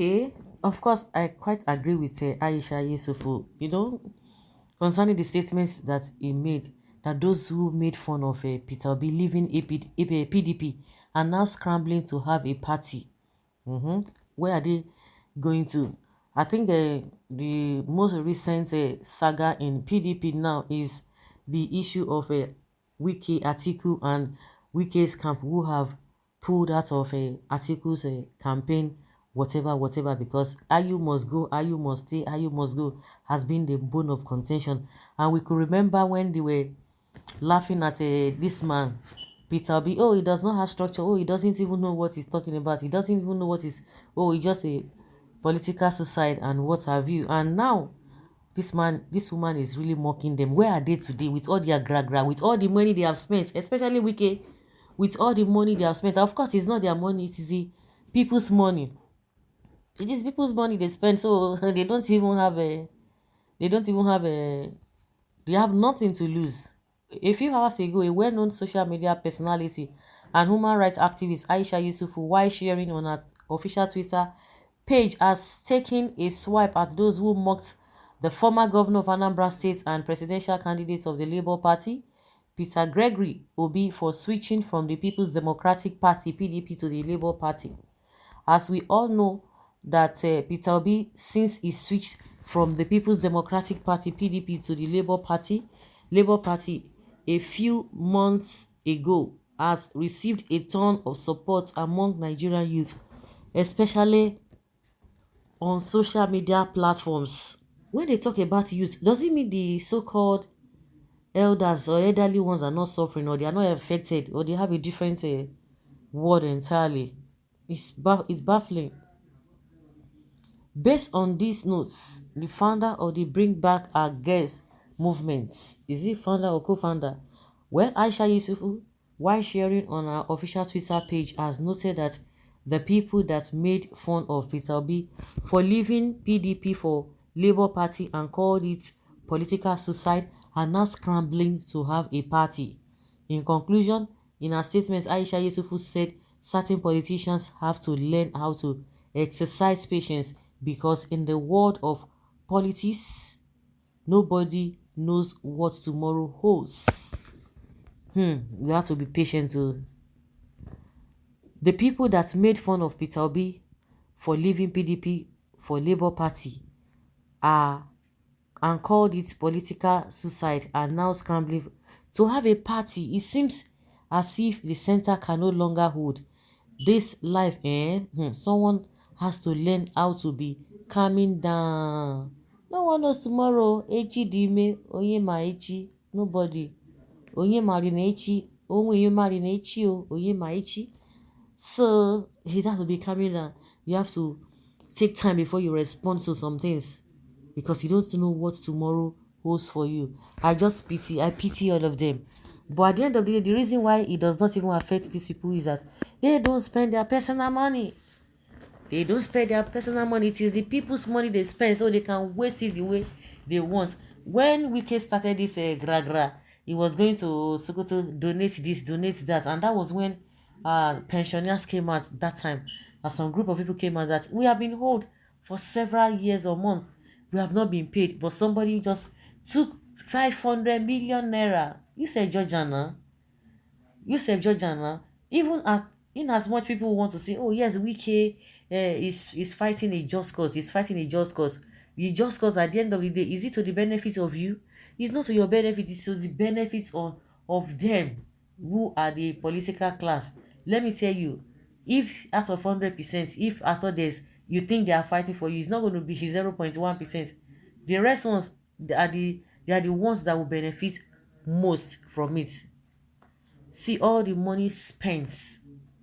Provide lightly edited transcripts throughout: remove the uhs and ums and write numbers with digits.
Okay, of course, I quite agree with Aisha Yusufu, concerning the statements that he made, that those who made fun of Peter Obi leaving PDP are now scrambling to have a party. Where are they going to? I think the most recent saga in PDP now is the issue of Wike Atiku and Wike's camp, who have pulled out of Atiku's campaign, whatever, whatever, because Ayu must go, Ayu must stay, Ayu must go, has been the bone of contention. And we could remember when they were laughing at this man, Peter Obi. Oh, he does not have structure. Oh, he doesn't even know what he's talking about. He doesn't even know what is. Oh, he's just a political suicide and what have you. And now, this woman is really mocking them. Where are they today with all their gra, with all the money they have spent, especially Wike, with all the money they have spent? Of course, it's not their money. It is the people's money. It is people's money they spend. So they don't even have a. They don't even have a. They have nothing to lose. A few hours ago, a well-known social media personality and human rights activist, Aisha Yusufu, while sharing on her official Twitter page, has taken a swipe at those who mocked the former governor of Anambra State and presidential candidate of the Labour Party, Peter Gregory Obi, for switching from the People's Democratic Party (PDP) to the Labour Party. As we all know that Peter Obi, since he switched from the People's Democratic Party (PDP) to the Labour Party a few months ago, has received a ton of support among Nigerian youth, especially on social media platforms. When they talk about youth, does it mean the so-called elders or elderly ones are not suffering, or they are not affected, or they have a different word entirely? It's baffling. Based on these notes, the founder of the Bring Back Our Girls movement, is he founder or co-founder? Well, Aisha Yusufu, while sharing on her official Twitter page, has noted that the people that made fun of Peter Obi for leaving PDP for Labour Party and called it political suicide are now scrambling to have a party. In conclusion, in her statement, Aisha Yusufu said certain politicians have to learn how to exercise patience, because in the world of politics, nobody knows what tomorrow holds. You have to be patient too. The people that made fun of Peter Obi for leaving PDP for Labour Party are and called it political suicide are now scrambling to have a party. It seems as if the center can no longer hold this life. Someone has to learn how to be calming down. No one knows tomorrow. Echi dime, onye ma echi. Nobody. Onye mari na echi. Onye mari na echi o. Onye ma echi. So you have to be calming down. You have to take time before you respond to some things, because you don't know what tomorrow holds for you. I pity all of them. But at the end of the day, the reason why it does not even affect these people is that they don't spend their personal money. They don't spend their personal money. It is the people's money they spend, so they can waste it the way they want. When Wike started this gra, he was going to Sokoto donate this, donate that, and that was when pensioners came out that time. Some group of people came out that we have been hold for several years or months. We have not been paid, but somebody just took 500 million naira. You said Georgiana. Even as in as much people want to say, oh yes, Wike is fighting a just cause, he's fighting a just cause. The just cause at the end of the day, is it to the benefit of you? It's not to your benefit, it's to the benefit of them who are the political class. Let me tell you, if out of 100%, if at all there's you think they are fighting for you, it's not going to be 0.1%. The rest ones, they are the ones that will benefit most from it. See all the money spent,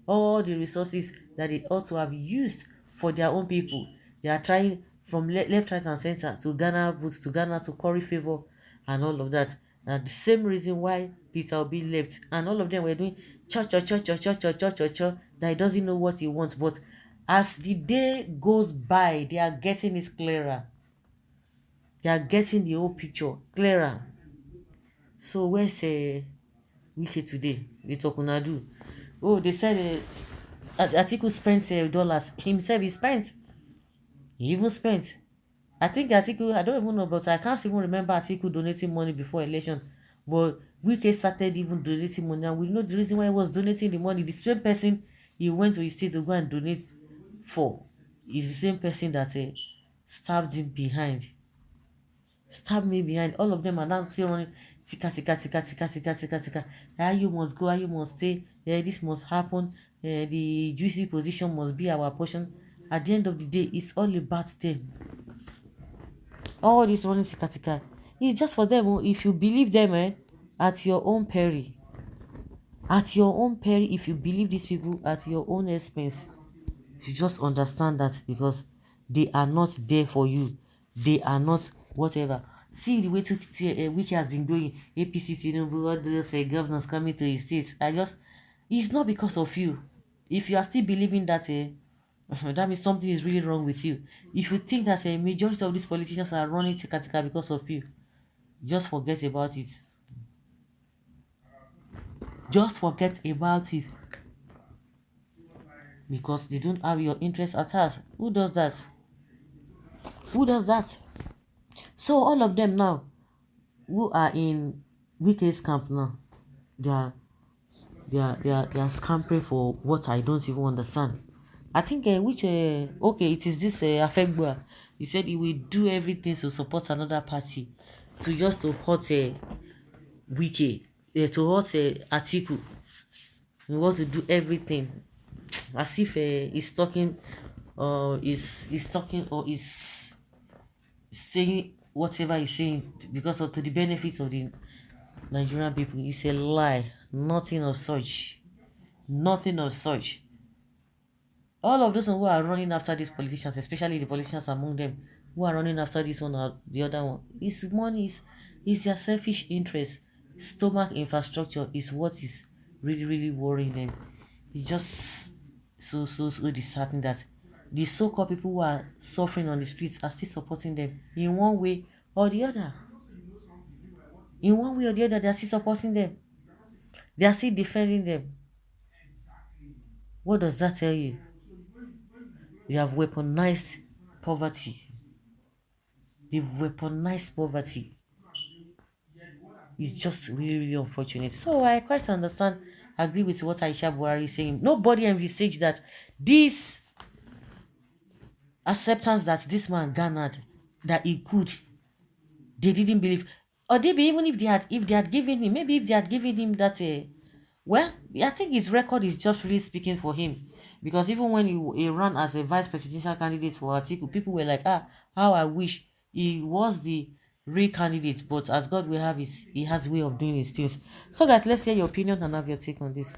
all the resources that they ought to have used for their own people. They are trying from left, right, and center to garner votes, to garner, to curry favor, and all of that. Now, the same reason why Peter Obi left, and all of them were doing that he doesn't know what he wants. But as the day goes by, they are getting it clearer. They are getting the whole picture clearer. So where's Wike today? They talk una do. Oh, they said Atiku spent dollars. Himself he spent. He even spent. I think Atiku, I don't even know, but I can't even remember Atiku donating money before election. But Wike started even donating money, and we know the reason why he was donating the money. The same person he went to his state to go and donate for is the same person that stabbed him behind. Stabbed me behind. All of them are now still running. Tika, tika, tika, tika, tika, tika, tika. Ah, you must go, ah, you must stay. This must happen. The juicy position must be our portion. At the end of the day, it's all about them. All this running tika tika, it's just for them. Oh, if you believe them, at your own peril, at your own peril, if you believe these people at your own expense, you just understand that because they are not there for you, they are not whatever. See the way to Wiki has been going, APC, Tinubu, all those governors coming to the states. It's not because of you. If you are still believing that that means something is really wrong with you. If you think that a majority of these politicians are running tika because of you, just forget about it. Just forget about it. Because they don't have your interest at heart. Who does that? Who does that? So all of them now who are in Wike's camp now, they are scampering for what I don't even understand. I think okay, it is this Afegbua. He said he will do everything to support another party, to just to hurt Wike, to hurt Atiku. He wants to do everything as if he's talking, is talking or is saying whatever he's saying because of to the benefits of the Nigerian people. It's a lie. Nothing of such. Nothing of such. All of those who are running after these politicians, especially the politicians among them, who are running after this one or the other one, is money, is their selfish interest. Stomach infrastructure is what is really, really worrying them. It's just so disheartening that the so-called people who are suffering on the streets are still supporting them in one way or the other. In one way or the other, they are still supporting them. They are still defending them. What does that tell you? You have weaponized poverty. They've weaponized poverty. It's just really, really unfortunate. So I quite understand, agree with what Aisha Buhari is saying. Nobody envisaged that this acceptance that this man garnered, that he could, they didn't believe. Or maybe even if they had given him, maybe if they had given him that well, I think his record is just really speaking for him. Because even when he ran as a vice presidential candidate for Atiku, people were like, how I wish he was the real candidate. But as God will have his, he has a way of doing his things. So guys, let's hear your opinion and have your take on this.